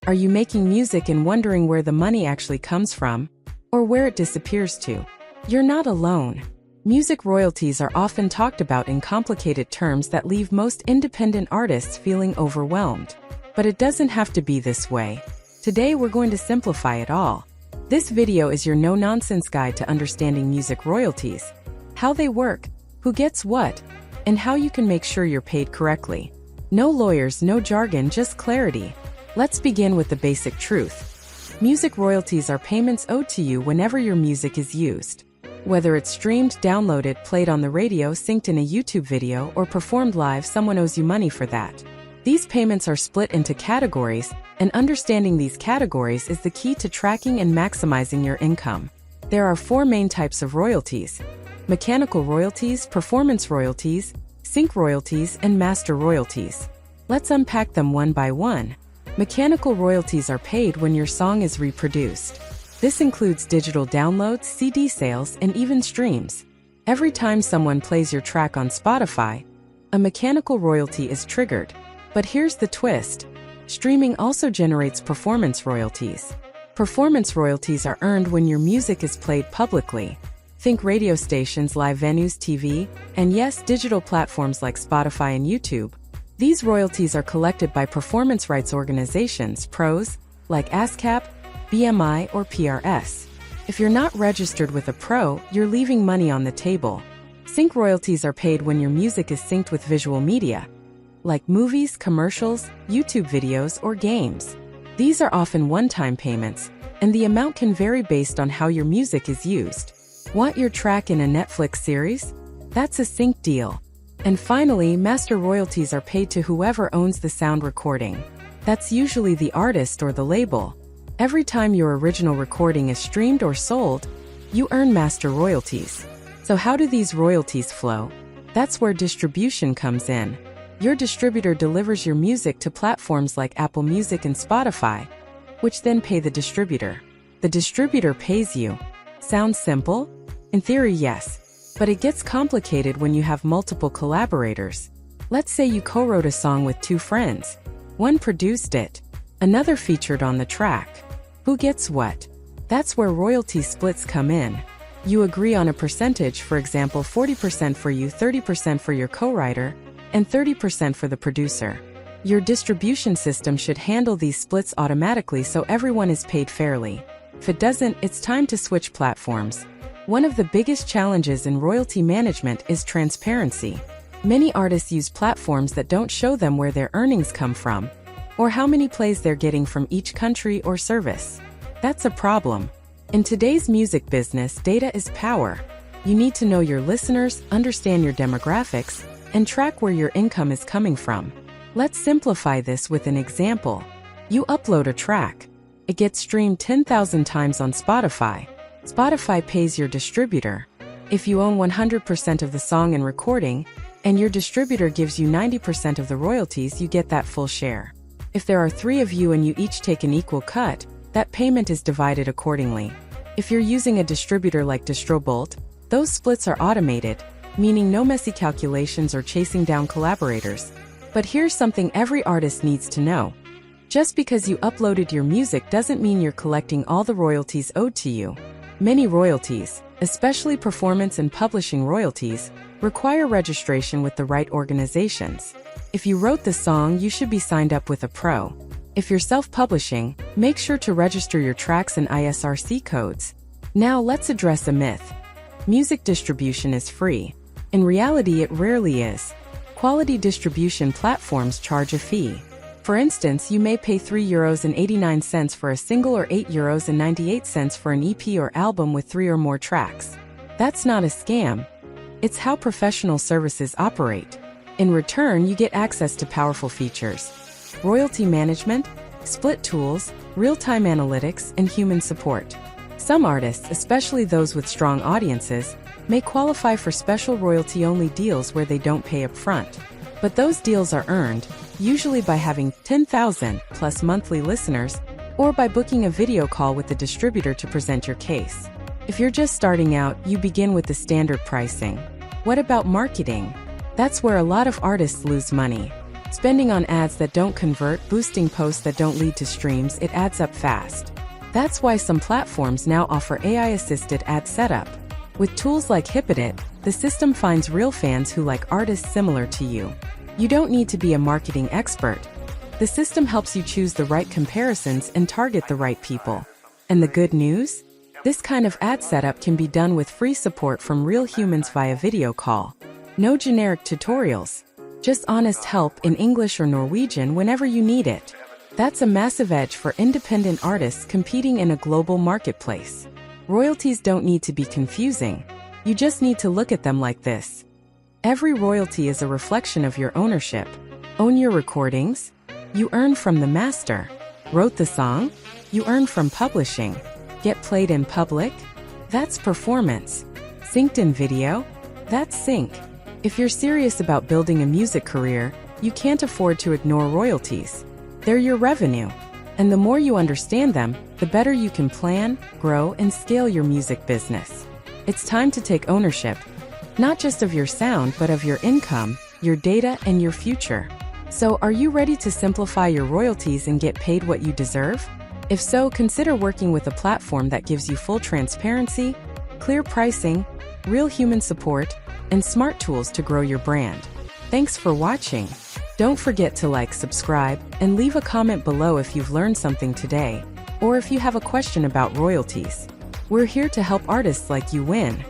Are you making music and wondering where the money actually comes from, or where it disappears to? You're not alone. Music royalties are often talked about in complicated terms that leave most independent artists feeling overwhelmed. But it doesn't have to be this way. Today we're going to simplify it all. This video is your no-nonsense guide to understanding music royalties, how they work, who gets what, and how you can make sure you're paid correctly. No lawyers, no jargon, just clarity. Let's begin with the basic truth. Music royalties are payments owed to you whenever your music is used. Whether it's streamed, downloaded, played on the radio, synced in a YouTube video, or performed live, someone owes you money for that. These payments are split into categories, and understanding these categories is the key to tracking and maximizing your income. There are 4 main types of royalties: mechanical royalties, performance royalties, sync royalties, and master royalties. Let's unpack them one by one. Mechanical royalties are paid when your song is reproduced. This includes digital downloads, CD sales, and even streams. Every time someone plays your track on Spotify, a mechanical royalty is triggered. But here's the twist. Streaming also generates performance royalties. Performance royalties are earned when your music is played publicly. Think radio stations, live venues, TV, and yes, digital platforms like Spotify and YouTube. These royalties are collected by performance rights organizations, pros, like ASCAP, BMI, or PRS. If you're not registered with a pro, you're leaving money on the table. Sync royalties are paid when your music is synced with visual media, like movies, commercials, YouTube videos, or games. These are often one-time payments, and the amount can vary based on how your music is used. Want your track in a Netflix series? That's a sync deal. And finally, master royalties are paid to whoever owns the sound recording. That's usually the artist or the label. Every time your original recording is streamed or sold, you earn master royalties. So how do these royalties flow? That's where distribution comes in. Your distributor delivers your music to platforms like Apple Music and Spotify, which then pay the distributor. The distributor pays you. Sounds simple? In theory, yes. But it gets complicated when you have multiple collaborators. Let's say you co-wrote a song with 2 friends. One produced it, another featured on the track. Who gets what? That's where royalty splits come in. You agree on a percentage, for example, 40% for you, 30% for your co-writer, and 30% for the producer. Your distribution system should handle these splits automatically so everyone is paid fairly. If it doesn't, it's time to switch platforms. One of the biggest challenges in royalty management is transparency. Many artists use platforms that don't show them where their earnings come from, or how many plays they're getting from each country or service. That's a problem. In today's music business, data is power. You need to know your listeners, understand your demographics, and track where your income is coming from. Let's simplify this with an example. You upload a track. It gets streamed 10,000 times on Spotify. Spotify pays your distributor. If you own 100% of the song and recording, and your distributor gives you 90% of the royalties, you get that full share. If there are 3 of you and you each take an equal cut, that payment is divided accordingly. If you're using a distributor like Drobolt, those splits are automated, meaning no messy calculations or chasing down collaborators. But here's something every artist needs to know. Just because you uploaded your music doesn't mean you're collecting all the royalties owed to you. Many royalties, especially performance and publishing royalties, require registration with the right organizations. If you wrote the song, you should be signed up with a pro. If you're self-publishing, make sure to register your tracks and ISRC codes. Now let's address a myth. Music distribution is free. In reality, it rarely is. Quality distribution platforms charge a fee. For instance, you may pay €3.89 for a single or €8.98 for an EP or album with 3 or more tracks. That's not a scam. It's how professional services operate. In return, you get access to powerful features: royalty management, split tools, real-time analytics, and human support. Some artists, especially those with strong audiences, may qualify for special royalty-only deals where they don't pay up front. But those deals are earned, usually by having 10,000 plus monthly listeners, or by booking a video call with the distributor to present your case. If you're just starting out, you begin with the standard pricing. What about marketing? That's where a lot of artists lose money. Spending on ads that don't convert, boosting posts that don't lead to streams, it adds up fast. That's why some platforms now offer AI-assisted ad setup. With tools like Hippodyt, the system finds real fans who like artists similar to you. You don't need to be a marketing expert. The system helps you choose the right comparisons and target the right people. And the good news? This kind of ad setup can be done with free support from real humans via video call. No generic tutorials. Just honest help in English or Norwegian whenever you need it. That's a massive edge for independent artists competing in a global marketplace. Royalties don't need to be confusing. You just need to look at them like this. Every royalty is a reflection of your ownership. Own your recordings? You earn from the master. Wrote the song? You earn from publishing. Get played in public? That's performance. Synced in video? That's sync. If you're serious about building a music career, you can't afford to ignore royalties. They're your revenue. And the more you understand them, the better you can plan, grow, and scale your music business. It's time to take ownership, not just of your sound, but of your income, your data, and your future. So, are you ready to simplify your royalties and get paid what you deserve? If so, consider working with a platform that gives you full transparency, clear pricing, real human support, and smart tools to grow your brand. Thanks for watching. Don't forget to like, subscribe, and leave a comment below if you've learned something today, or if you have a question about royalties. We're here to help artists like you win.